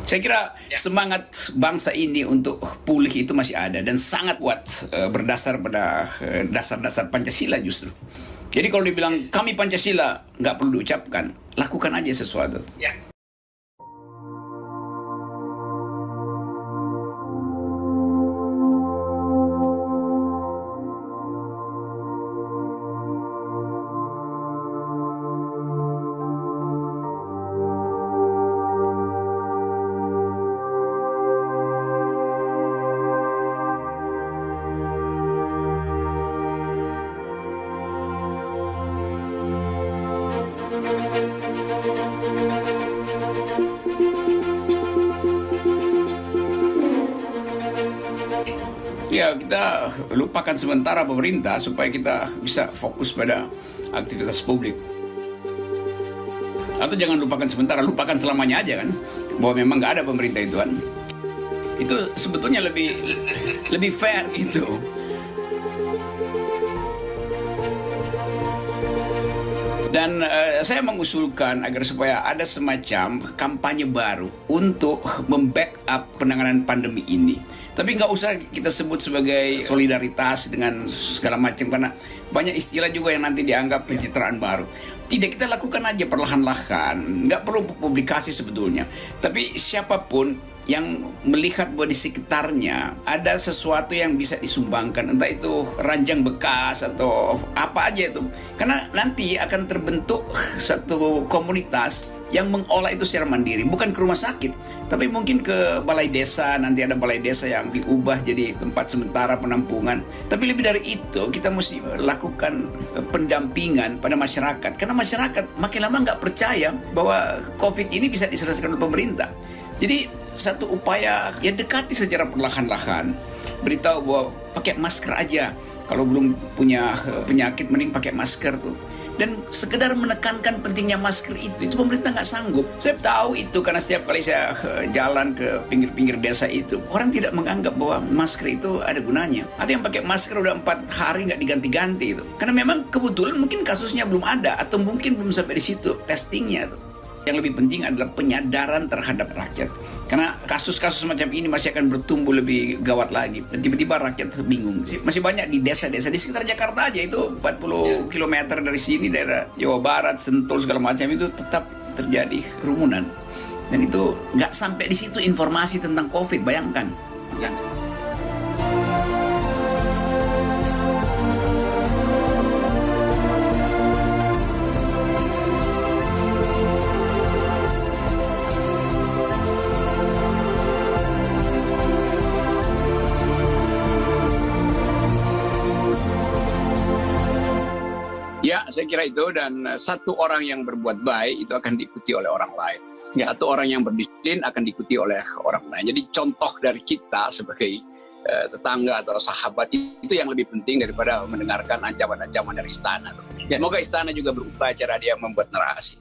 Saya kira semangat bangsa ini untuk pulih itu masih ada dan sangat kuat berdasar pada dasar-dasar Pancasila justru. Jadi kalau dibilang kami Pancasila, nggak perlu diucapkan, lakukan aja sesuatu. Ya, kita lupakan sementara pemerintah supaya kita bisa fokus pada aktivitas publik. Atau jangan lupakan sementara, lupakan selamanya aja kan, bahwa memang nggak ada pemerintah itu kan. Itu sebetulnya lebih fair itu. Dan saya mengusulkan agar supaya ada semacam kampanye baru untuk membackup penanganan pandemi ini. Tapi nggak usah kita sebut sebagai solidaritas dengan segala macam, karena banyak istilah juga yang nanti dianggap pencitraan baru. Tidak, kita lakukan aja perlahan-lahan. Nggak perlu publikasi sebetulnya. Tapi siapapun yang melihat bahwa di sekitarnya ada sesuatu yang bisa disumbangkan, entah itu ranjang bekas atau apa aja itu, karena nanti akan terbentuk satu komunitas yang mengolah itu secara mandiri, bukan ke rumah sakit, tapi mungkin ke balai desa. Nanti ada balai desa yang diubah jadi tempat sementara penampungan. Tapi lebih dari itu, kita mesti lakukan pendampingan pada masyarakat, karena masyarakat makin lama nggak percaya bahwa COVID ini bisa diselesaikan oleh pemerintah. Jadi satu upaya ya dekati secara perlahan-lahan, beritahu bahwa pakai masker aja, kalau belum punya penyakit mending pakai masker tuh. Dan sekedar menekankan pentingnya masker itu pemerintah nggak sanggup. Saya tahu itu karena setiap kali saya jalan ke pinggir-pinggir desa itu, orang tidak menganggap bahwa masker itu ada gunanya. Ada yang pakai masker udah 4 hari nggak diganti-ganti itu, karena memang kebetulan mungkin kasusnya belum ada atau mungkin belum sampai di situ testingnya tuh. Yang lebih penting adalah penyadaran terhadap rakyat. Karena kasus-kasus macam ini masih akan bertumbuh lebih gawat lagi. Dan tiba-tiba rakyat bingung. Masih banyak di desa-desa. Di sekitar Jakarta aja itu 40 km dari sini, daerah Jawa Barat, Sentul, segala macam itu tetap terjadi kerumunan. Dan itu nggak sampai di situ informasi tentang COVID, bayangkan. Ya, saya kira itu, dan satu orang yang berbuat baik itu akan diikuti oleh orang lain. Satu orang yang berdisiplin akan diikuti oleh orang lain. Jadi contoh dari kita sebagai tetangga atau sahabat itu yang lebih penting daripada mendengarkan ancaman-ancaman dari istana. Semoga istana juga berupaya cara dia membuat narasi.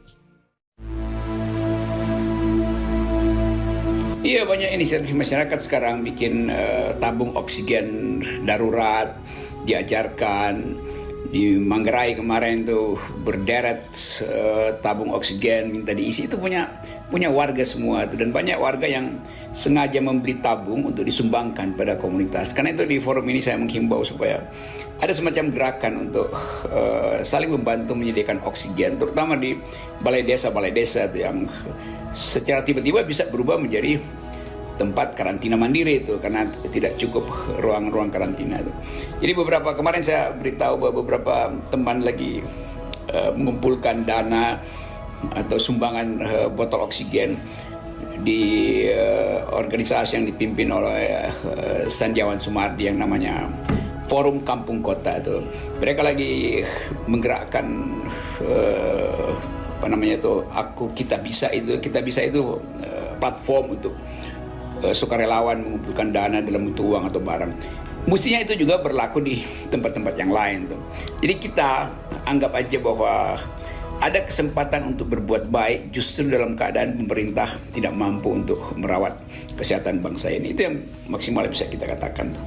Iya, banyak inisiatif masyarakat sekarang bikin tabung oksigen darurat, diajarkan. Di Manggarai kemarin tuh berderet tabung oksigen minta diisi, itu punya warga semua tuh, dan banyak warga yang sengaja membeli tabung untuk disumbangkan pada komunitas. Karena itu di forum ini saya menghimbau supaya ada semacam gerakan untuk saling membantu menyediakan oksigen, terutama di balai desa tuh, yang secara tiba-tiba bisa berubah menjadi tempat karantina mandiri itu karena tidak cukup ruang-ruang karantina itu. Jadi kemarin saya beritahu bahwa beberapa teman lagi mengumpulkan dana atau sumbangan botol oksigen di organisasi yang dipimpin oleh Sandiawan Sumardi yang namanya Forum Kampung Kota itu. Mereka lagi menggerakkan Aku Kita Bisa itu platform untuk sukarelawan mengumpulkan dana dalam bentuk uang atau barang. Mestinya itu juga berlaku di tempat-tempat yang lain tuh. Jadi kita anggap aja bahwa ada kesempatan untuk berbuat baik justru dalam keadaan pemerintah tidak mampu untuk merawat kesehatan bangsa ini. Itu yang maksimal bisa kita katakan tuh.